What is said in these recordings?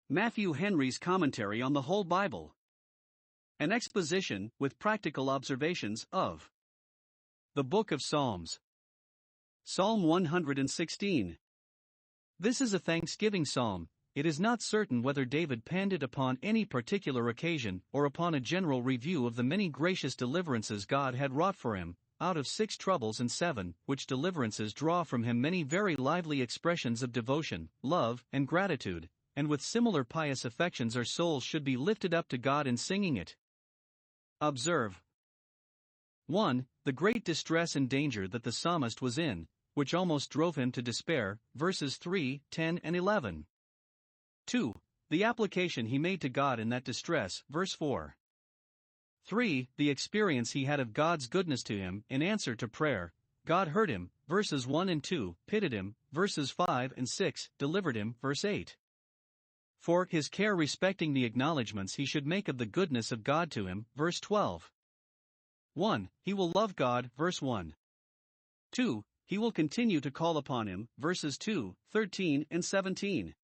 Matthew Henry's Commentary on the Whole Bible. An exposition, with practical observations, of the Book of Psalms. Psalm 116. This is a thanksgiving psalm. It is not certain whether David penned it upon any particular occasion or upon a general review of the many gracious deliverances God had wrought for him, out of 6 troubles and 7, which deliverances draw from him many very lively expressions of devotion, love, and gratitude, and with similar pious affections our souls should be lifted up to God in singing it. Observe 1. The great distress and danger that the psalmist was in, which almost drove him to despair, verses 3, 10 and 11. 2. The application he made to God in that distress, verse 4. 3. The experience he had of God's goodness to him, in answer to prayer. God heard him, verses 1 and 2, pitied him, verses 5 and 6, delivered him, verse 8. 4. His care respecting the acknowledgments he should make of the goodness of God to him, verse 12. 1. He will love God, verse 1. 2. He will continue to call upon him, verses 2, 13 and 17.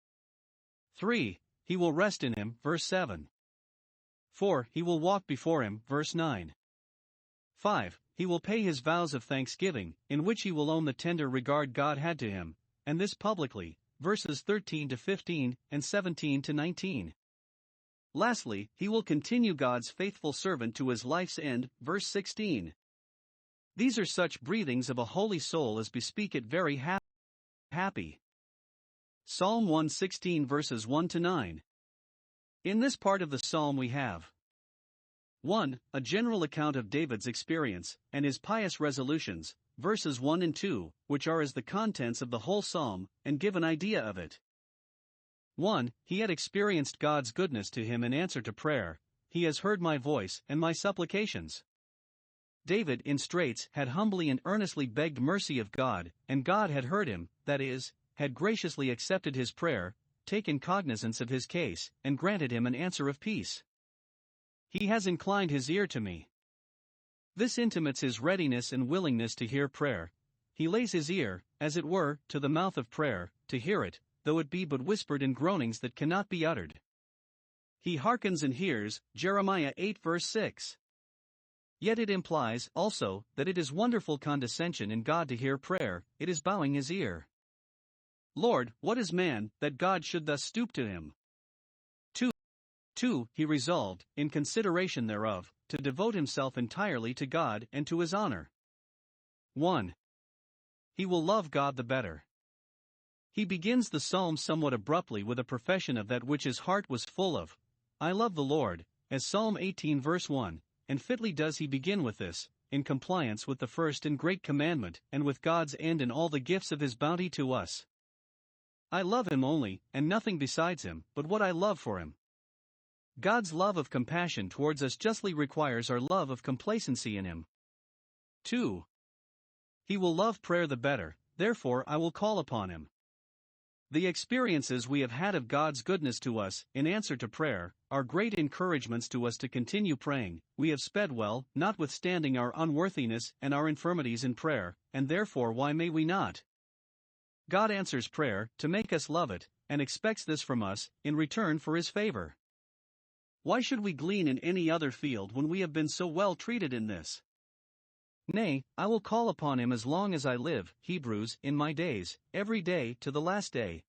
3. He will rest in him, verse 7. 4. He will walk before him, verse 9. 5. He will pay his vows of thanksgiving, in which he will own the tender regard God had to him, and this publicly, verses 13 to 15 and 17 to 19. Lastly, he will continue God's faithful servant to his life's end, verse 16. These are such breathings of a holy soul as bespeak it very happy. Psalm 116 verses 1 to 9. In this part of the psalm we have 1. A general account of David's experience, and his pious resolutions, verses 1 and 2, which are as the contents of the whole psalm, and give an idea of it. 1. He had experienced God's goodness to him in answer to prayer. He has heard my voice and my supplications. David, in straits, had humbly and earnestly begged mercy of God, and God had heard him, that is, had graciously accepted his prayer, taken cognizance of his case, and granted him an answer of peace. He has inclined his ear to me. This intimates his readiness and willingness to hear prayer. He lays his ear, as it were, to the mouth of prayer, to hear it, though it be but whispered in groanings that cannot be uttered. He hearkens and hears, Jeremiah 8 verse 6. Yet it implies, also, that it is wonderful condescension in God to hear prayer, it is bowing his ear. Lord, what is man, that God should thus stoop to him? 2. He resolved, in consideration thereof, to devote himself entirely to God and to his honor. 1. He will love God the better. He begins the psalm somewhat abruptly with a profession of that which his heart was full of. I love the Lord, as Psalm 18 verse 1, and fitly does he begin with this, in compliance with the first and great commandment, and with God's end in all the gifts of his bounty to us. I love him only, and nothing besides him, but what I love for him. God's love of compassion towards us justly requires our love of complacency in him. 2. He will love prayer the better, therefore I will call upon him. The experiences we have had of God's goodness to us, in answer to prayer, are great encouragements to us to continue praying. We have sped well, notwithstanding our unworthiness and our infirmities in prayer, and therefore why may we not? God answers prayer, to make us love it, and expects this from us, in return for his favor. Why should we glean in any other field when we have been so well treated in this? Nay, I will call upon him as long as I live, Hebrews, in my days, every day to the last day.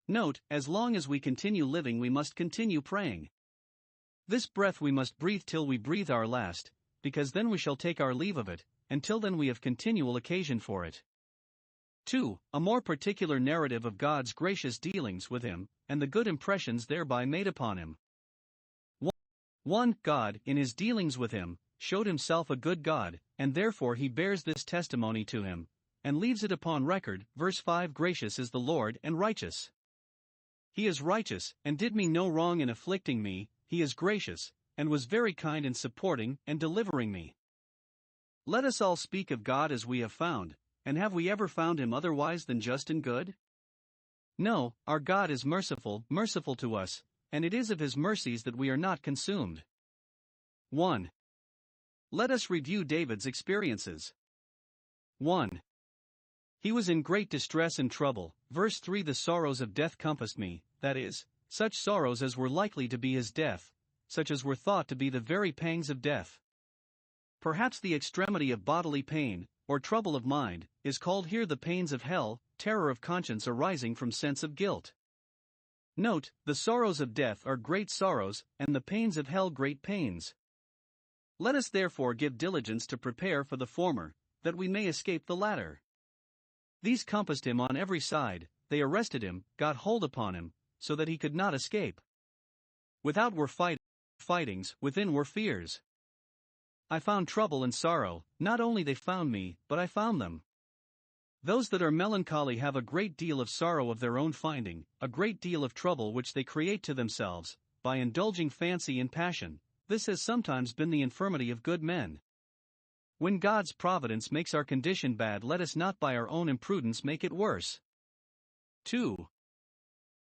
Note, as long as we continue living we must continue praying. This breath we must breathe till we breathe our last, because then we shall take our leave of it, and till then we have continual occasion for it. 2. A more particular narrative of God's gracious dealings with him, and the good impressions thereby made upon him. 1. God, in his dealings with him, showed himself a good God, and therefore he bears this testimony to him, and leaves it upon record, verse 5. Gracious is the Lord and righteous. He is righteous, and did me no wrong in afflicting me, he is gracious, and was very kind in supporting and delivering me. Let us all speak of God as we have found, and have we ever found him otherwise than just and good? No, our God is merciful to us, and it is of his mercies that we are not consumed. 1. Let us review David's experiences. 1. He was in great distress and trouble, verse 3. The sorrows of death compassed me, that is, such sorrows as were likely to be his death, such as were thought to be the very pangs of death. Perhaps the extremity of bodily pain, or trouble of mind, is called here the pains of hell, terror of conscience arising from sense of guilt. Note, the sorrows of death are great sorrows, and the pains of hell great pains. Let us therefore give diligence to prepare for the former, that we may escape the latter. These compassed him on every side, they arrested him, got hold upon him, so that he could not escape. Without were fightings, within were fears. I found trouble and sorrow, not only they found me, but I found them. Those that are melancholy have a great deal of sorrow of their own finding, a great deal of trouble which they create to themselves, by indulging fancy and passion. This has sometimes been the infirmity of good men. When God's providence makes our condition bad, let us not by our own imprudence make it worse. 2.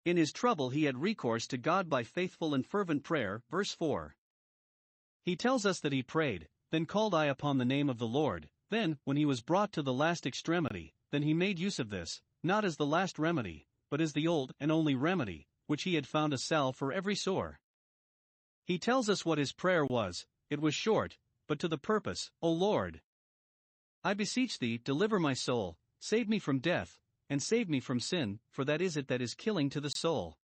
In his trouble he had recourse to God by faithful and fervent prayer, verse 4. He tells us that he prayed, then called I upon the name of the Lord, then, when he was brought to the last extremity, then he made use of this, not as the last remedy, but as the old and only remedy, which he had found a salve for every sore. He tells us what his prayer was. It was short, but to the purpose. O Lord, I beseech thee, deliver my soul, save me from death, and save me from sin, for that is it that is killing to the soul.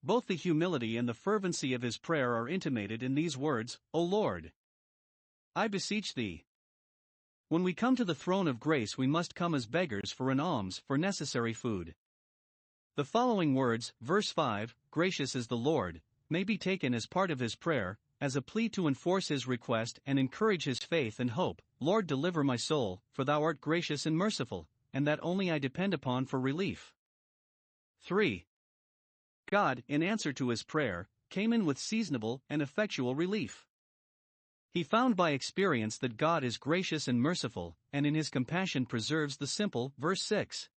Both the humility and the fervency of his prayer are intimated in these words, O Lord, I beseech thee. When we come to the throne of grace, we must come as beggars for an alms, for necessary food. The following words, verse 5, gracious is the Lord, may be taken as part of his prayer, as a plea to enforce his request and encourage his faith and hope. Lord, deliver my soul, for thou art gracious and merciful, and that only I depend upon for relief. 3. God, in answer to his prayer, came in with seasonable and effectual relief. He found by experience that God is gracious and merciful, and in his compassion preserves the simple, verse 6.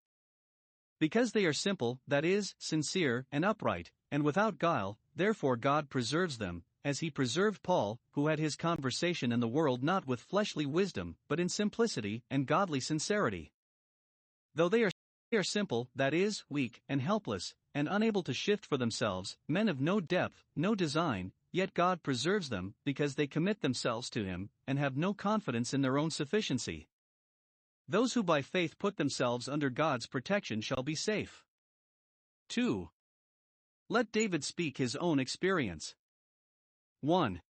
Because they are simple, that is, sincere and upright, and without guile, therefore God preserves them, as he preserved Paul, who had his conversation in the world not with fleshly wisdom, but in simplicity and godly sincerity. Though they are simple, that is, weak and helpless, and unable to shift for themselves, men of no depth, no design, yet God preserves them, because they commit themselves to him, and have no confidence in their own sufficiency. Those who by faith put themselves under God's protection shall be safe. 2. Let David speak his own experience. 1.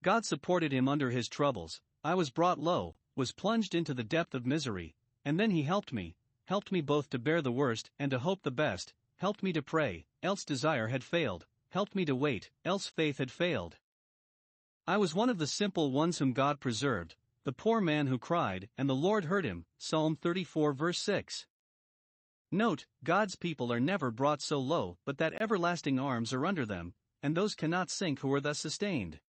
God supported him under his troubles. I was brought low, was plunged into the depth of misery, and then he helped me both to bear the worst and to hope the best, helped me to pray, else desire had failed, helped me to wait, else faith had failed. I was one of the simple ones whom God preserved, the poor man who cried, and the Lord heard him, Psalm 34 verse 6. Note, God's people are never brought so low, but that everlasting arms are under them, and those cannot sink who are thus sustained.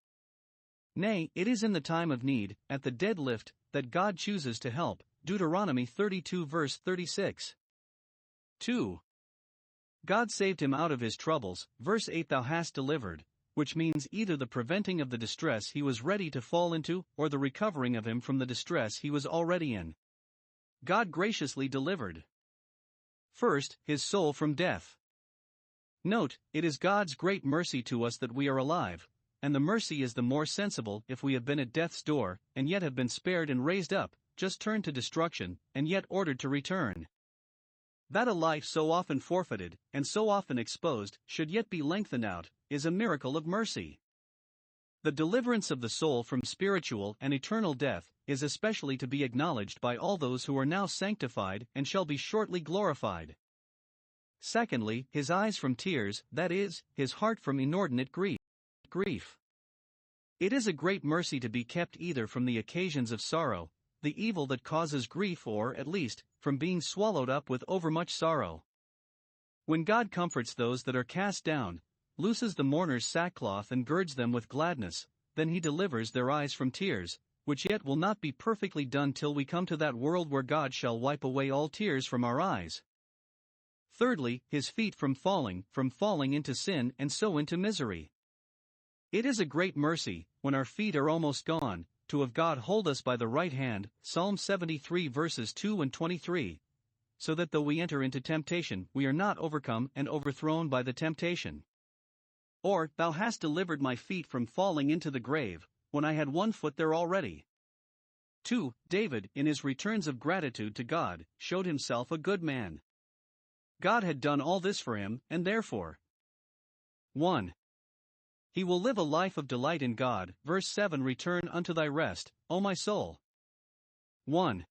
Nay, it is in the time of need, at the dead lift, that God chooses to help, Deuteronomy 32 verse 36. 2. God saved him out of his troubles, verse 8 thou hast delivered, which means either the preventing of the distress he was ready to fall into, or the recovering of him from the distress he was already in. God graciously delivered. First, his soul from death. Note, it is God's great mercy to us that we are alive, and the mercy is the more sensible if we have been at death's door, and yet have been spared and raised up, just turned to destruction, and yet ordered to return. That a life so often forfeited, and so often exposed, should yet be lengthened out, is a miracle of mercy. The deliverance of the soul from spiritual and eternal death is especially to be acknowledged by all those who are now sanctified and shall be shortly glorified. Secondly, his eyes from tears, that is, his heart from inordinate grief. It is a great mercy to be kept either from the occasions of sorrow, the evil that causes grief, or, at least, from being swallowed up with overmuch sorrow. When God comforts those that are cast down, looses the mourner's sackcloth and girds them with gladness, then he delivers their eyes from tears, which yet will not be perfectly done till we come to that world where God shall wipe away all tears from our eyes. Thirdly, his feet from falling into sin and so into misery. It is a great mercy, when our feet are almost gone, to have God hold us by the right hand, Psalm 73 verses 2 and 23. so that though we enter into temptation, we are not overcome and overthrown by the temptation. Or, thou hast delivered my feet from falling into the grave, when I had one foot there already. 2. David, in his returns of gratitude to God, showed himself a good man. God had done all this for him, and therefore 1. He will live a life of delight in God. Verse 7. Return unto thy rest, O my soul. 1.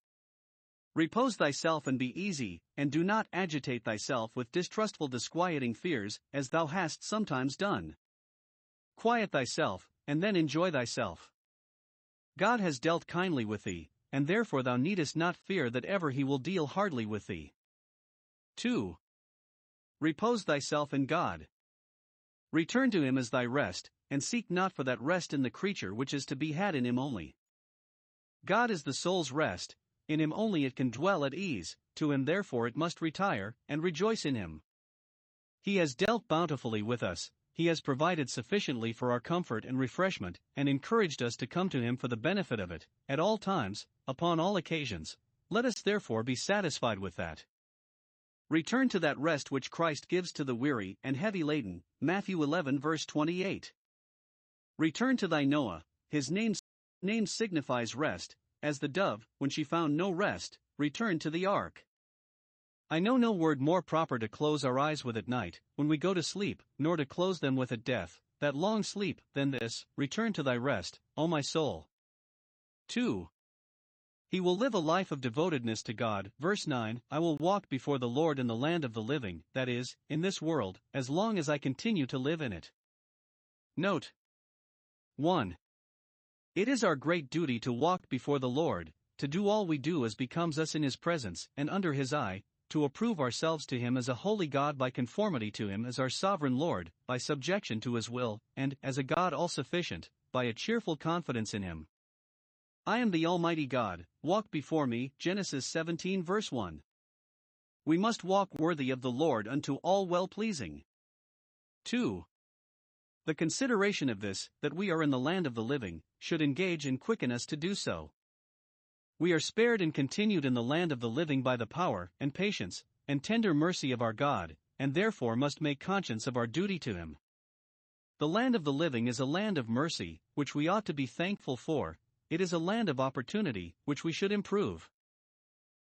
Repose thyself and be easy, and do not agitate thyself with distrustful disquieting fears, as thou hast sometimes done. Quiet thyself, and then enjoy thyself. God has dealt kindly with thee, and therefore thou needest not fear that ever he will deal hardly with thee. 2. Repose thyself in God. Return to him as thy rest, and seek not for that rest in the creature which is to be had in him only. God is the soul's rest, in him only it can dwell at ease, to him therefore it must retire, and rejoice in him. He has dealt bountifully with us, he has provided sufficiently for our comfort and refreshment, and encouraged us to come to him for the benefit of it, at all times, upon all occasions. Let us therefore be satisfied with that. Return to that rest which Christ gives to the weary and heavy laden, Matthew 11 verse 28. Return to thy Noah, his name signifies rest, as the dove, when she found no rest, returned to the ark. I know no word more proper to close our eyes with at night, when we go to sleep, nor to close them with at death, that long sleep, than this: return to thy rest, O my soul. 2. He will live a life of devotedness to God. Verse 9. I will walk before the Lord in the land of the living, that is, in this world, as long as I continue to live in it. Note 1. It is our great duty to walk before the Lord, to do all we do as becomes us in his presence and under his eye, to approve ourselves to him as a holy God by conformity to him as our sovereign Lord, by subjection to his will, and, as a God all-sufficient, by a cheerful confidence in him. I am the Almighty God, walk before me. Genesis 17 verse 1. We must walk worthy of the Lord unto all well-pleasing. 2. The consideration of this, that we are in the land of the living, should engage and quicken us to do so. We are spared and continued in the land of the living by the power, and patience, and tender mercy of our God, and therefore must make conscience of our duty to him. The land of the living is a land of mercy, which we ought to be thankful for. It is a land of opportunity, which we should improve.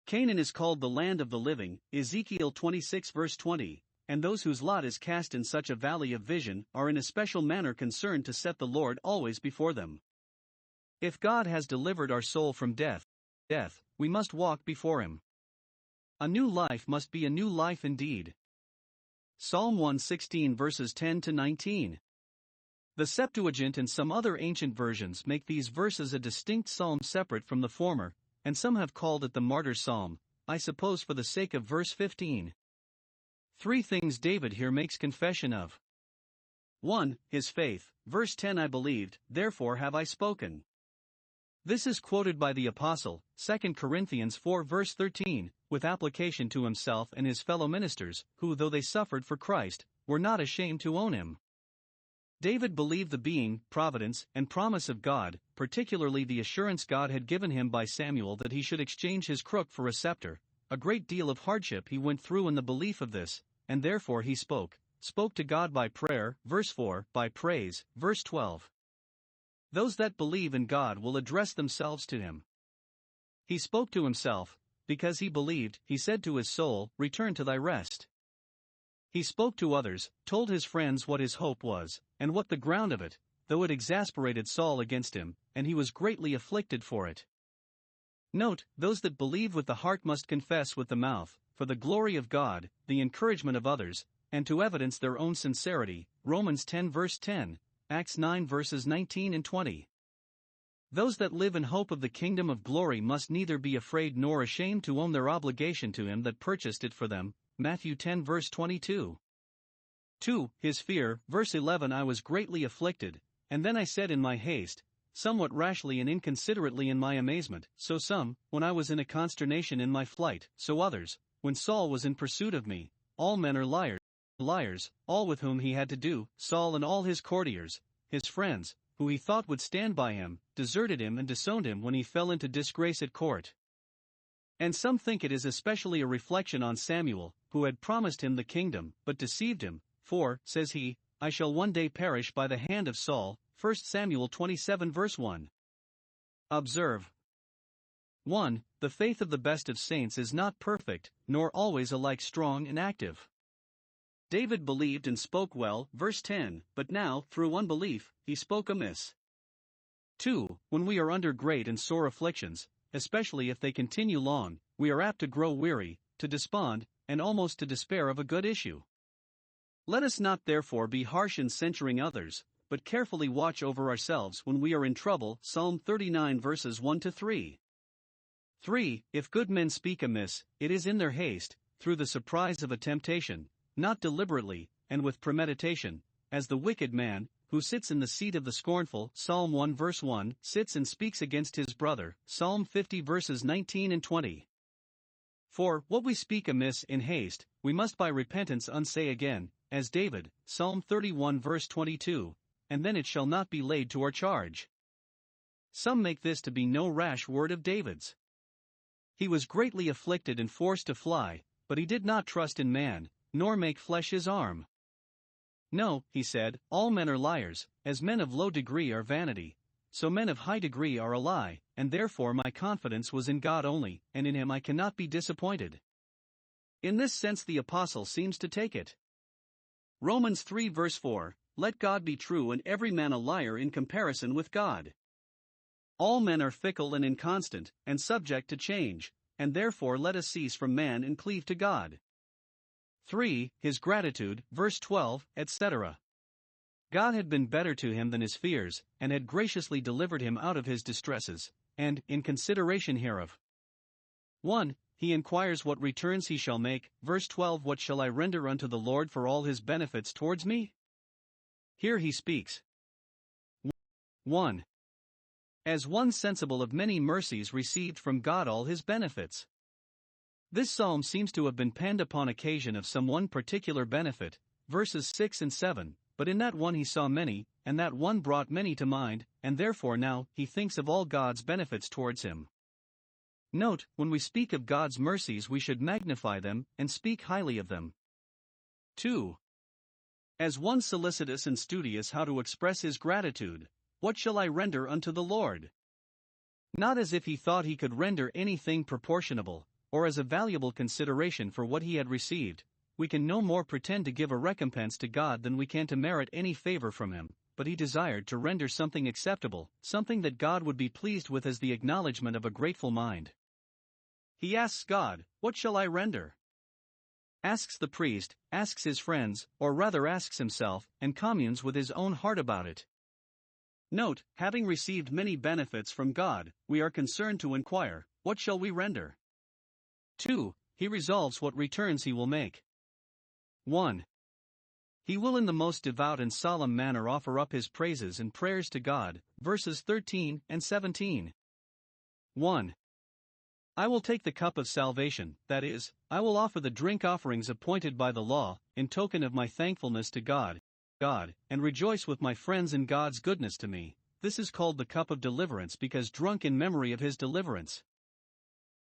Canaan is called the land of the living, Ezekiel 26 verse 20, and those whose lot is cast in such a valley of vision are in a special manner concerned to set the Lord always before them. If God has delivered our soul from death, we must walk before him. A new life must be a new life indeed. Psalm 116 verses 10 to 19. The Septuagint and some other ancient versions make these verses a distinct psalm separate from the former, and some have called it the martyr's psalm, I suppose for the sake of verse 15. 3 things David here makes confession of. 1. His faith. Verse 10. I believed, therefore have I spoken. This is quoted by the Apostle, 2 Corinthians 4 verse 13, with application to himself and his fellow ministers, who, though they suffered for Christ, were not ashamed to own him. David believed the being, providence, and promise of God, particularly the assurance God had given him by Samuel that he should exchange his crook for a scepter. A great deal of hardship he went through in the belief of this, and therefore he spoke to God by prayer, verse 4, by praise, verse 12. Those that believe in God will address themselves to him. He spoke to himself, because he believed. He said to his soul, return to thy rest. He spoke to others, told his friends what his hope was, and what the ground of it, though it exasperated Saul against him, and he was greatly afflicted for it. Note, those that believe with the heart must confess with the mouth, for the glory of God, the encouragement of others, and to evidence their own sincerity. Romans 10 verse 10, Acts 9 verses 19 and 20. Those that live in hope of the kingdom of glory must neither be afraid nor ashamed to own their obligation to him that purchased it for them. Matthew 10 verse 22. 2. His fear. Verse 11. I was greatly afflicted, and then I said in my haste, somewhat rashly and inconsiderately in my amazement, so some, when I was in a consternation in my flight, so others, when Saul was in pursuit of me. All men are liars, all with whom he had to do. Saul and all his courtiers, his friends, who he thought would stand by him, deserted him and disowned him when he fell into disgrace at court. And some think it is especially a reflection on Samuel, who had promised him the kingdom, but deceived him, for, says he, I shall one day perish by the hand of Saul, 1 Samuel 27 verse 1. Observe. 1. The faith of the best of saints is not perfect, nor always alike strong and active. David believed and spoke well, verse 10, but now, through unbelief, he spoke amiss. 2. When we are under great and sore afflictions, especially if they continue long, we are apt to grow weary, to despond, and almost to despair of a good issue. Let us not therefore be harsh in censuring others, but carefully watch over ourselves when we are in trouble. Psalm 39 verses 1-3. 3. If good men speak amiss, it is in their haste, through the surprise of a temptation, not deliberately, and with premeditation, as the wicked man, who sits in the seat of the scornful, Psalm 1 verse 1, sits and speaks against his brother, Psalm 50 verses 19 and 20. For, what we speak amiss in haste, we must by repentance unsay again, as David, Psalm 31 verse 22, and then it shall not be laid to our charge. Some make this to be no rash word of David's. He was greatly afflicted and forced to fly, but he did not trust in man, nor make flesh his arm. No, he said, all men are liars, as men of low degree are vanity, so men of high degree are a lie, and therefore my confidence was in God only, and in him I cannot be disappointed. In this sense the apostle seems to take it. Romans 3 verse 4, let God be true and every man a liar in comparison with God. All men are fickle and inconstant, and subject to change, and therefore let us cease from man and cleave to God. 3. His gratitude, verse 12, etc. God had been better to him than his fears, and had graciously delivered him out of his distresses, and, in consideration hereof. 1. He inquires what returns he shall make, verse 12. What shall I render unto the Lord for all his benefits towards me? Here he speaks. 1. As one sensible of many mercies received from God all his benefits. This psalm seems to have been penned upon occasion of some one particular benefit, verses 6 and 7, but in that one he saw many, and that one brought many to mind, and therefore now he thinks of all God's benefits towards him. Note, when we speak of God's mercies we should magnify them, and speak highly of them. 2. As one solicitous and studious how to express his gratitude, what shall I render unto the Lord? Not as if he thought he could render anything proportionable, or as a valuable consideration for what he had received. We can no more pretend to give a recompense to God than we can to merit any favor from him, but he desired to render something acceptable, something that God would be pleased with as the acknowledgement of a grateful mind. He asks God, what shall I render? Asks the priest, asks his friends, or rather asks himself, and communes with his own heart about it. Note, having received many benefits from God, we are concerned to inquire, what shall we render? 2. He resolves what returns he will make. 1. He will in the most devout and solemn manner offer up his praises and prayers to God, verses 13 and 17. 1. I will take the cup of salvation, that is, I will offer the drink offerings appointed by the law, in token of my thankfulness to God, and rejoice with my friends in God's goodness to me. This is called the cup of deliverance because drunk in memory of his deliverance.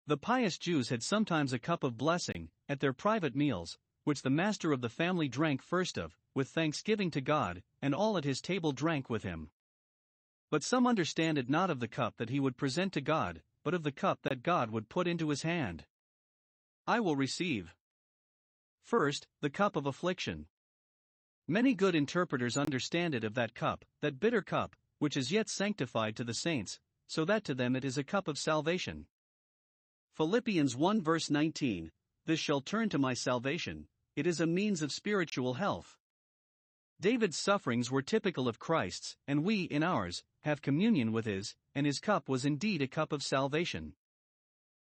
The pious Jews had sometimes a cup of blessing, at their private meals, which the master of the family drank first of, with thanksgiving to God, and all at his table drank with him. But some understand it not of the cup that he would present to God, but of the cup that God would put into his hand. I will receive. First, the cup of affliction. Many good interpreters understand it of that cup, that bitter cup, which is yet sanctified to the saints, so that to them it is a cup of salvation. Philippians 1 verse 19, this shall turn to my salvation, it is a means of spiritual health. David's sufferings were typical of Christ's, and we, in ours, have communion with his, and his cup was indeed a cup of salvation.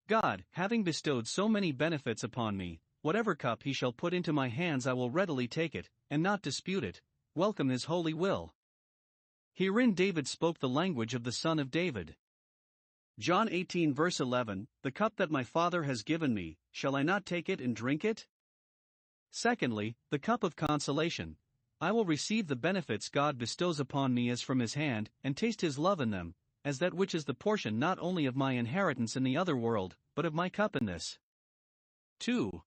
God, having bestowed so many benefits upon me, whatever cup he shall put into my hands I will readily take it, and not dispute it, welcome his holy will. Herein David spoke the language of the Son of David. John 18 verse 11, the cup that my Father has given me, shall I not take it and drink it? Secondly, the cup of consolation. I will receive the benefits God bestows upon me as from his hand, and taste his love in them, as that which is the portion not only of my inheritance in the other world, but of my cup in this. 2.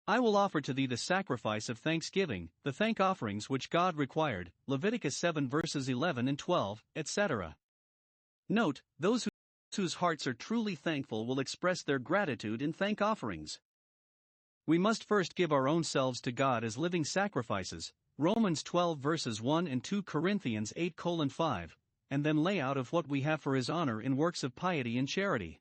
I will offer to thee the sacrifice of thanksgiving, the thank offerings which God required, Leviticus 7 verses 11 and 12, etc. Note, those whose hearts are truly thankful will express their gratitude in thank offerings. We must first give our own selves to God as living sacrifices, Romans 12 verses 1 and 2 Corinthians 8:5, and then lay out of what we have for His honor in works of piety and charity.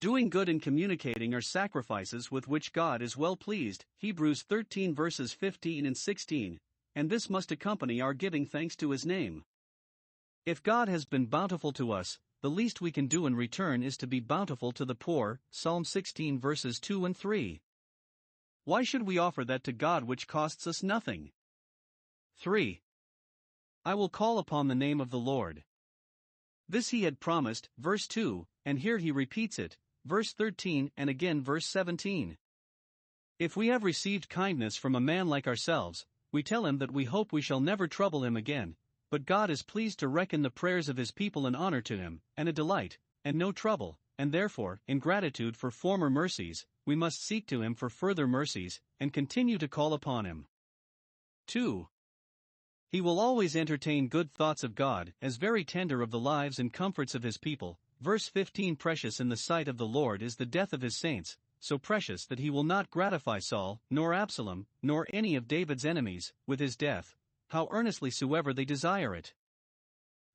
Doing good and communicating are sacrifices with which God is well pleased, Hebrews 13 verses 15 and 16, and this must accompany our giving thanks to His name. If God has been bountiful to us, the least we can do in return is to be bountiful to the poor, Psalm 16 verses 2 and 3. Why should we offer that to God which costs us nothing? 3. I will call upon the name of the Lord. This He had promised, verse 2, and here He repeats it, verse 13 and again verse 17. If we have received kindness from a man like ourselves, we tell him that we hope we shall never trouble him again, but God is pleased to reckon the prayers of His people an honor to Him, and a delight, and no trouble, and therefore, in gratitude for former mercies, we must seek to Him for further mercies, and continue to call upon Him. 2. He will always entertain good thoughts of God, as very tender of the lives and comforts of His people. Verse 15. Precious in the sight of the Lord is the death of His saints, so precious that He will not gratify Saul, nor Absalom, nor any of David's enemies, with his death, how earnestly soever they desire it.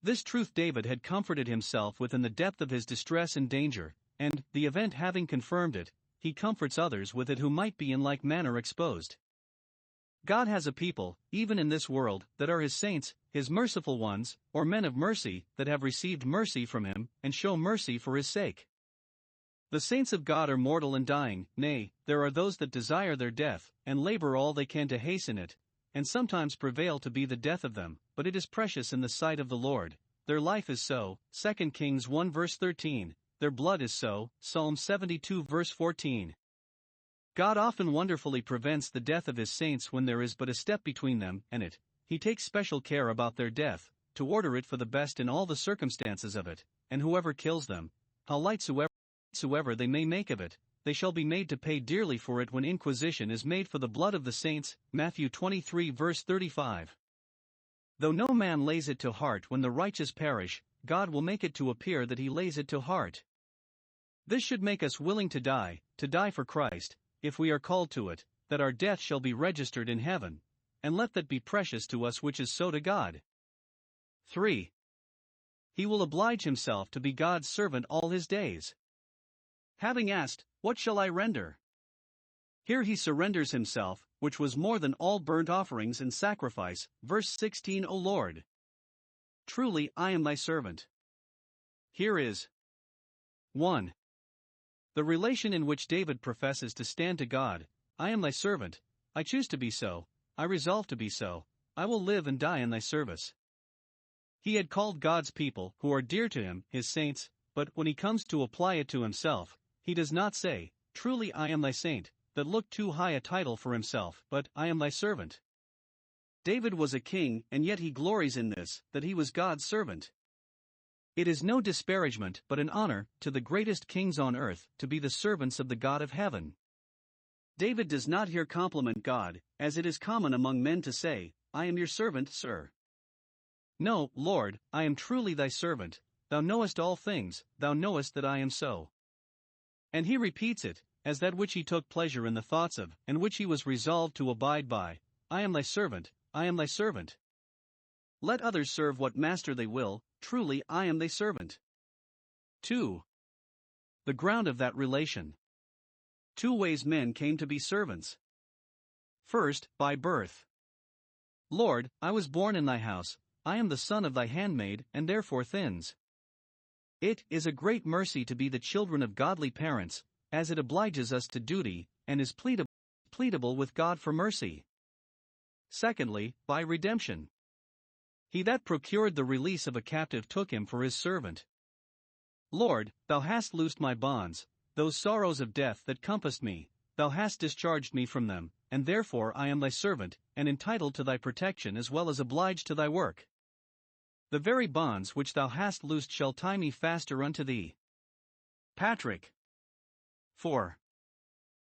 This truth David had comforted himself with in the depth of his distress and danger, and, the event having confirmed it, he comforts others with it who might be in like manner exposed. God has a people, even in this world, that are His saints, His merciful ones, or men of mercy, that have received mercy from Him, and show mercy for His sake. The saints of God are mortal and dying, nay, there are those that desire their death, and labor all they can to hasten it, and sometimes prevail to be the death of them, but it is precious in the sight of the Lord. Their life is so, 2 Kings 1 verse 13, their blood is so, Psalm 72 verse 14. God often wonderfully prevents the death of His saints when there is but a step between them and it. He takes special care about their death, to order it for the best in all the circumstances of it, and whoever kills them, how light soever they may make of it, they shall be made to pay dearly for it when inquisition is made for the blood of the saints, Matthew 23 verse 35. Though no man lays it to heart when the righteous perish, God will make it to appear that He lays it to heart. This should make us willing to die for Christ, if we are called to it, that our death shall be registered in heaven, and let that be precious to us which is so to God. 3. He will oblige himself to be God's servant all his days. Having asked, "What shall I render?" Here he surrenders himself, which was more than all burnt offerings and sacrifice. Verse 16. O Lord, truly I am thy servant. Here is 1. The relation in which David professes to stand to God. I am thy servant, I choose to be so, I resolve to be so, I will live and die in thy service. He had called God's people, who are dear to him, his saints, but when he comes to apply it to himself, he does not say, truly I am thy saint, that looked too high a title for himself, but I am thy servant. David was a king, and yet he glories in this, that he was God's servant. It is no disparagement but an honor, to the greatest kings on earth, to be the servants of the God of heaven. David does not here compliment God, as it is common among men to say, I am your servant, sir. No, Lord, I am truly thy servant, thou knowest all things, thou knowest that I am so. And he repeats it, as that which he took pleasure in the thoughts of, and which he was resolved to abide by, I am thy servant, I am thy servant. Let others serve what master they will, truly I am thy servant. 2. The ground of that relation. 2 ways men came to be servants. First, by birth. Lord, I was born in thy house, I am the son of thy handmaid, and therefore thins. It is a great mercy to be the children of godly parents, as it obliges us to duty, and is pleadable with God for mercy. Secondly, by redemption. He that procured the release of a captive took him for his servant. Lord, thou hast loosed my bonds, those sorrows of death that compassed me, thou hast discharged me from them, and therefore I am thy servant, and entitled to thy protection as well as obliged to thy work. The very bonds which thou hast loosed shall tie me faster unto thee. Patrick. 4.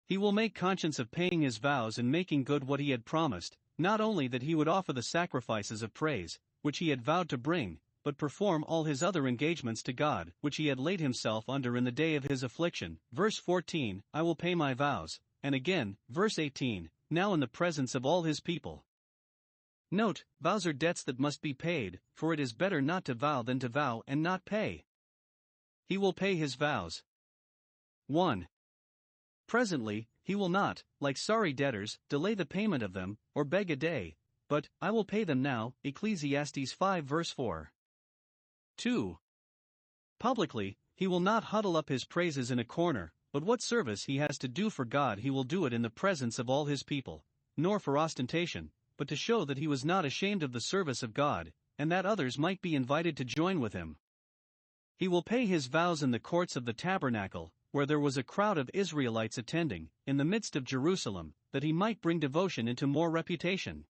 He will make conscience of paying his vows and making good what he had promised, not only that he would offer the sacrifices of praise, which he had vowed to bring, but perform all his other engagements to God, which he had laid himself under in the day of his affliction. Verse 14, I will pay my vows, and again, verse 18, now in the presence of all his people. Note, vows are debts that must be paid, for it is better not to vow than to vow and not pay. He will pay his vows. 1. Presently, he will not, like sorry debtors, delay the payment of them, or beg a day, but, I will pay them now, Ecclesiastes 5 verse 4. 2. Publicly, he will not huddle up his praises in a corner, but what service he has to do for God he will do it in the presence of all his people, nor for ostentation, but to show that he was not ashamed of the service of God, and that others might be invited to join with him. He will pay his vows in the courts of the tabernacle, where there was a crowd of Israelites attending, in the midst of Jerusalem, that he might bring devotion into more reputation.